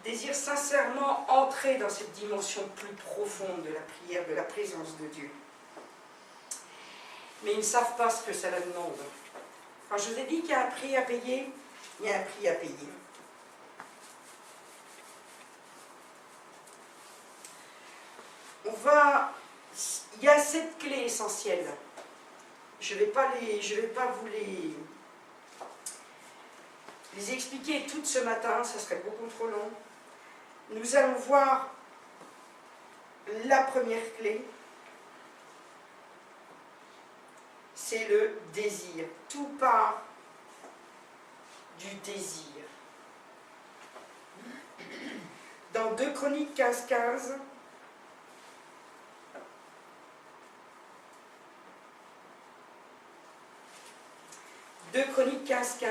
désirent sincèrement entrer dans cette dimension plus profonde de la prière, de la présence de Dieu. Mais ils ne savent pas ce que ça leur demande. Quand je vous ai dit qu'il y a un prix à payer, il y a un prix à payer. Il y a 7 clés essentielles. Je ne vais pas vous les expliquer toutes ce matin, ça serait beaucoup trop long. Nous allons voir la première clé, c'est le désir. Tout part du désir. Dans 2 Chroniques 15-15, Chroniques 15-15,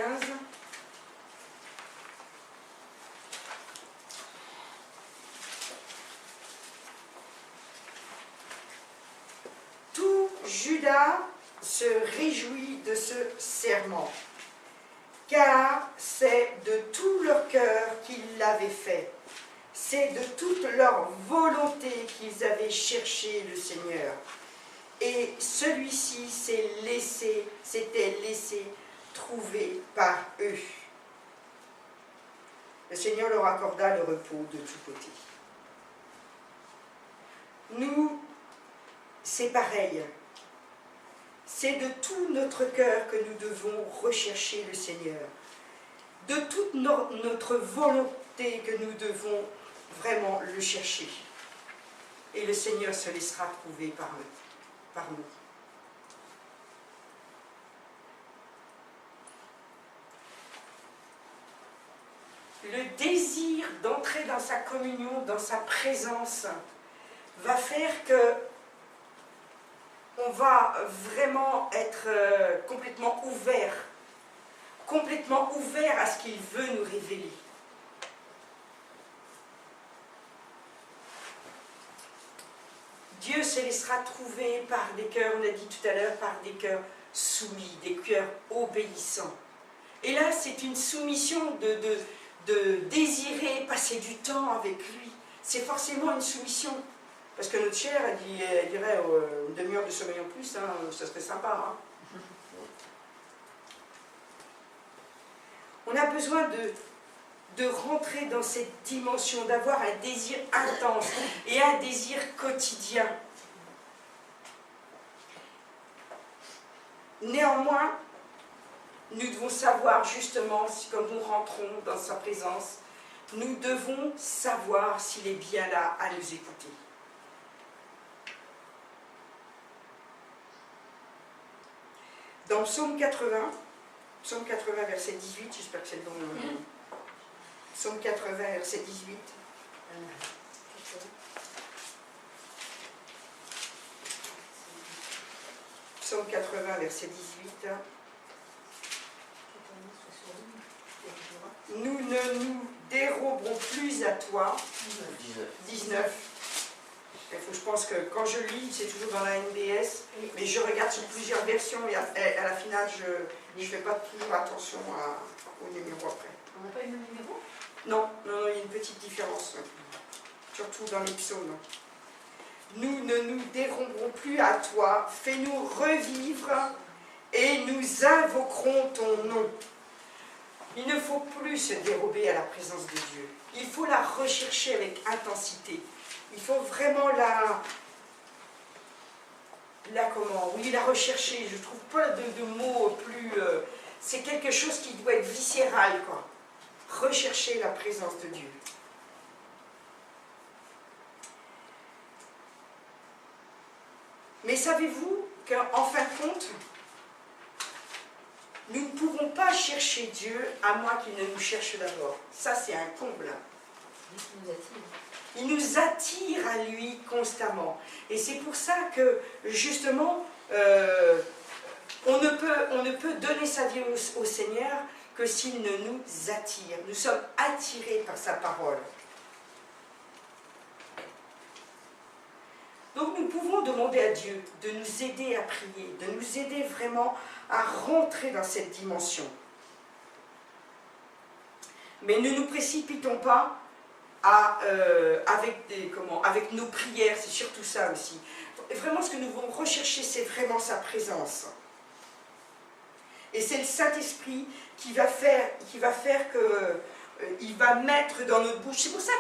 tout Juda se réjouit de ce serment, car c'est de tout leur cœur qu'ils l'avaient fait. C'est de toute leur volonté qu'ils avaient cherché le Seigneur. Et celui-ci s'était laissé trouver par eux. Le Seigneur leur accorda le repos de tous côtés. Nous, c'est pareil. C'est de tout notre cœur que nous devons rechercher le Seigneur. De toute notre volonté que nous devons vraiment le chercher. Et le Seigneur se laissera trouver par nous. Le désir d'entrer dans sa communion, dans sa présence, va faire que on va vraiment être complètement ouvert à ce qu'il veut nous révéler. Dieu se laissera trouver par des cœurs, on a dit tout à l'heure, par des cœurs soumis, des cœurs obéissants. Et là, c'est une soumission de désirer passer du temps avec lui. C'est forcément une soumission. Parce que notre chair, elle dirait une demi-heure de sommeil en plus, hein, ça serait sympa. Hein. On a besoin de rentrer dans cette dimension, d'avoir un désir intense et un désir quotidien. Néanmoins, nous devons savoir justement, si quand nous rentrons dans sa présence, nous devons savoir s'il est bien là à nous écouter. Dans Psaume 80, verset 18, j'espère que c'est le bon nom. Psaume 80, verset 18. Psaume 80, verset 18. Nous ne nous déroberons plus à toi. 19. Je pense que quand je lis, c'est toujours dans la NBS, mais je regarde sur plusieurs versions et à la finale, je ne fais pas toujours attention au numéro après. On n'a pas eu le numéro? Non, il y a une petite différence, surtout dans les psaumes. Nous ne nous déroberons plus à toi, fais-nous revivre et nous invoquerons ton nom. Il ne faut plus se dérober à la présence de Dieu. Il faut la rechercher avec intensité. Il faut vraiment la rechercher. Je ne trouve pas de mots plus... c'est quelque chose qui doit être viscéral, quoi. Rechercher la présence de Dieu. Mais savez-vous qu'en fin de compte, nous ne pouvons pas chercher Dieu à moins qu'il ne nous cherche d'abord. Ça, c'est un comble. Il nous attire à lui constamment. Et c'est pour ça que, justement, on ne peut donner sa vie au Seigneur que s'il ne nous attire. Nous sommes attirés par sa parole. Donc nous pouvons demander à Dieu de nous aider à prier, de nous aider vraiment à rentrer dans cette dimension. Mais ne nous précipitons pas avec nos prières, c'est surtout ça aussi. Vraiment ce que nous voulons rechercher, c'est vraiment sa présence. Et c'est le Saint-Esprit qui va faire que il va mettre dans notre bouche. C'est pour ça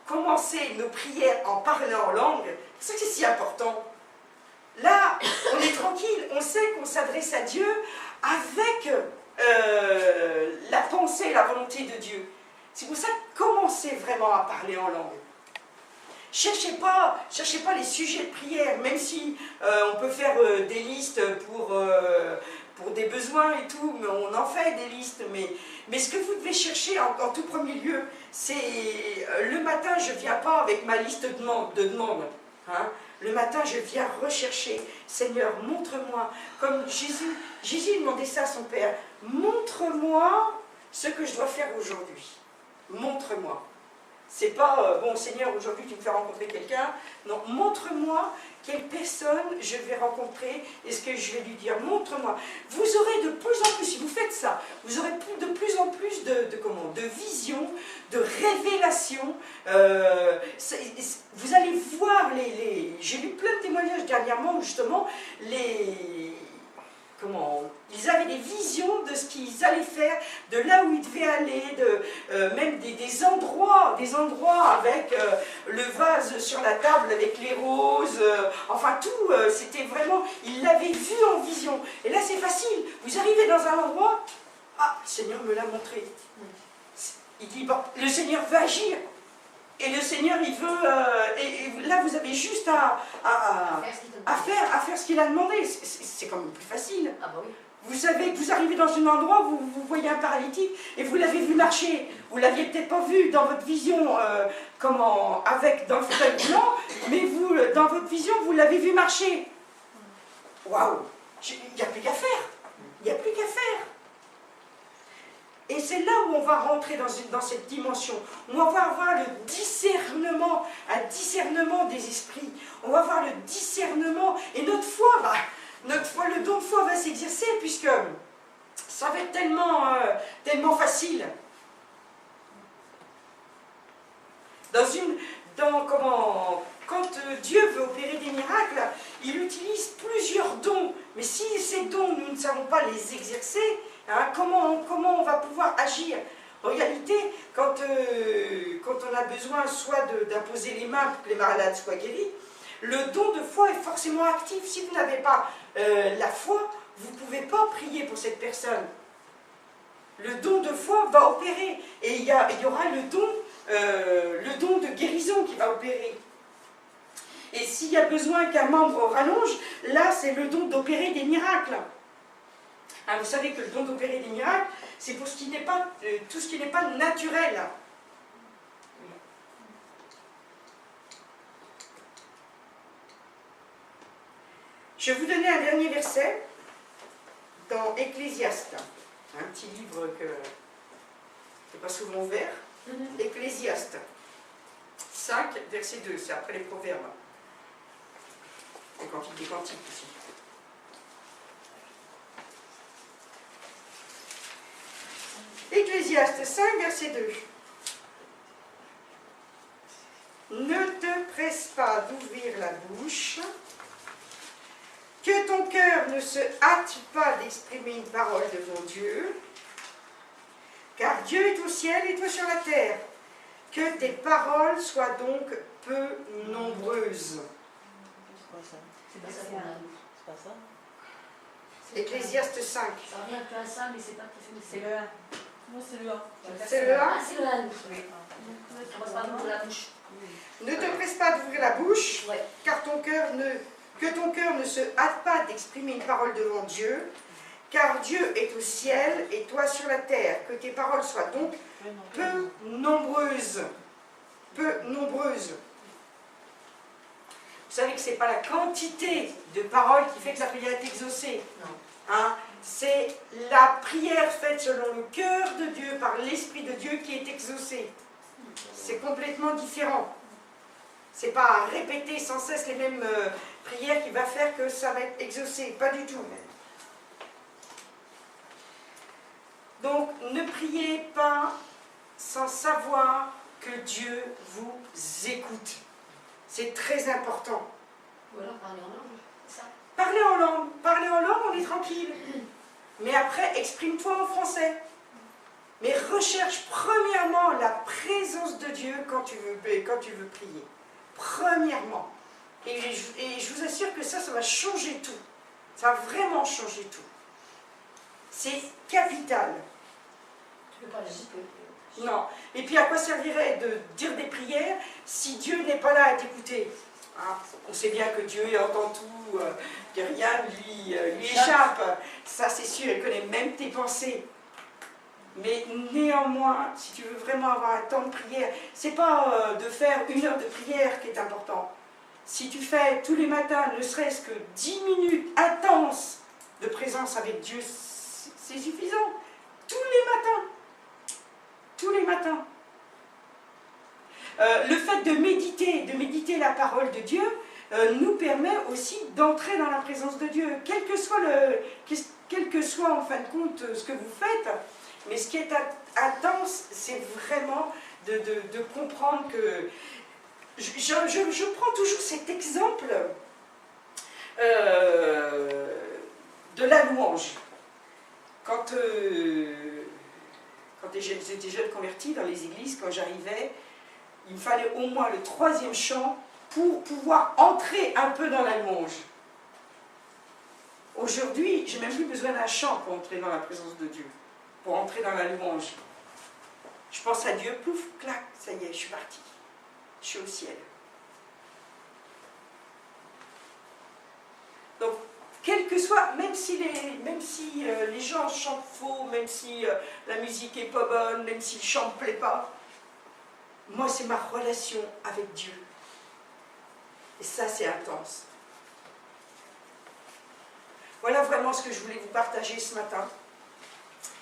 commencer nos prières en parlant en langue, c'est ça que c'est si important. Là, on est tranquille, on sait qu'on s'adresse à Dieu avec la pensée et la volonté de Dieu. C'est pour ça que commencez vraiment à parler en langue. Cherchez pas les sujets de prière, même si on peut faire des listes pour des besoins et tout, mais on en fait des listes. Mais ce que vous devez chercher en tout premier lieu, c'est le matin, je ne viens pas avec ma liste de demandes. Hein. Le matin, je viens rechercher, Seigneur, montre-moi, comme Jésus demandait ça à son Père, montre-moi ce que je dois faire aujourd'hui. Montre-moi. C'est pas, bon Seigneur, aujourd'hui tu me fais rencontrer quelqu'un. Non, montre-moi quelle personne je vais rencontrer et ce que je vais lui dire. Montre-moi. Vous aurez de plus en plus, si vous faites ça, vous aurez de plus en plus de visions, de révélations. Vous allez voir j'ai lu plein de témoignages dernièrement où justement ils avaient des visions de ce qu'ils allaient faire, de là où ils devaient aller, même des endroits avec le vase sur la table, avec les roses, enfin tout, c'était vraiment, ils l'avaient vu en vision. Et là c'est facile, vous arrivez dans un endroit, ah, le Seigneur me l'a montré. Il dit, bon, le Seigneur veut agir. Et le Seigneur, il veut... et là, vous avez juste à faire ce qu'il a demandé. C'est quand même plus facile. Ah bah oui. Vous savez que vous arrivez dans un endroit, vous voyez un paralytique, et vous l'avez vu marcher. Vous ne l'aviez peut-être pas vu dans votre vision, dans le fauteuil roulant, mais vous, dans votre vision, vous l'avez vu marcher. Waouh! Il n'y a plus qu'à faire. Il n'y a plus qu'à faire. Et c'est là où on va rentrer dans cette dimension. On va avoir le discernement, un discernement des esprits. On va avoir le discernement. Et notre foi, le don de foi va s'exercer puisque ça va être tellement facile. Quand Dieu veut opérer des miracles, il utilise plusieurs dons. Mais si ces dons, nous ne savons pas les exercer, hein, comment on va pouvoir agir? En réalité, quand on a besoin soit d'imposer les mains pour que les malades soient guéris, le don de foi est forcément actif. Si vous n'avez pas la foi, vous ne pouvez pas prier pour cette personne. Le don de foi va opérer. Et il y aura le don de guérison qui va opérer. Et s'il y a besoin qu'un membre rallonge, là c'est le don d'opérer des miracles. Hein, vous savez que le don d'opérer des miracles, c'est pour tout ce qui n'est pas naturel. Je vais vous donner un dernier verset dans Ecclésiaste, un petit livre que je n'ai pas souvent ouvert. Ecclésiaste 5, verset 2, c'est après les proverbes. Les cantiques des cantiques aussi. Ecclésiaste 5, verset 2. Ne te presse pas d'ouvrir la bouche, que ton cœur ne se hâte pas d'exprimer une parole devant Dieu, car Dieu est au ciel et toi sur la terre. Que tes paroles soient donc peu nombreuses. C'est pas ça qu'on a. C'est pas ça. Ecclésiaste 5. Ça revient un peu à ça, mais c'est pas tout à fait. C'est le 1. Moi, c'est le 1. C'est le 1. Ah, c'est le 1. Oui. On va pas d'ouvrir la bouche. Ne te presse pas d'ouvrir la bouche, Ouais. car que ton cœur ne se hâte pas d'exprimer une parole devant Dieu, car Dieu est au ciel et toi sur la terre. Que tes paroles soient donc peu nombreuses. Peu nombreuses. Vous savez que ce n'est pas la quantité de paroles qui fait que la prière est exaucée. Non. Hein? C'est la prière faite selon le cœur de Dieu, par l'Esprit de Dieu qui est exaucée. C'est complètement différent. Ce n'est pas répéter sans cesse les mêmes prières qui va faire que ça va être exaucé. Pas du tout. Donc, ne priez pas sans savoir que Dieu vous écoute. C'est très important. Ou alors parler en langue, c'est ça. Parler en langue, on est tranquille. Mais après, exprime-toi en français. Mais recherche premièrement la présence de Dieu quand tu veux prier. Premièrement. Et je vous assure que ça va changer tout. Ça va vraiment changer tout. C'est capital. Tu peux parler un peu. Non. Et puis à quoi servirait de dire des prières si Dieu n'est pas là à t'écouter? Hein? On sait bien que Dieu entend tout, que rien lui échappe. Ça c'est sûr, il connaît même tes pensées. Mais néanmoins, si tu veux vraiment avoir un temps de prière, c'est pas de faire 1 heure de prière qui est important. Si tu fais tous les matins, ne serait-ce que 10 minutes intenses de présence avec Dieu, c'est suffisant. Tous les matins. Tous les matins. Le fait de méditer la parole de Dieu, nous permet aussi d'entrer dans la présence de Dieu. Quel que soit en fin de compte ce que vous faites, mais ce qui est intense, c'est vraiment de comprendre que... Je prends toujours cet exemple de la louange. Quand j'étais jeune convertie dans les églises, quand j'arrivais, il me fallait au moins le 3e chant pour pouvoir entrer un peu dans la louange. Aujourd'hui, je n'ai même plus besoin d'un chant pour entrer dans la présence de Dieu, pour entrer dans la louange. Je pense à Dieu, pouf, clac, ça y est, je suis partie. Je suis au ciel. Donc, quel que soit, même si les gens chantent faux, même si la musique n'est pas bonne, même si le chant ne me plaît pas, moi, c'est ma relation avec Dieu. Et ça, c'est intense. Voilà vraiment ce que je voulais vous partager ce matin.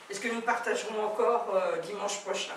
Et ce que nous partagerons encore dimanche prochain.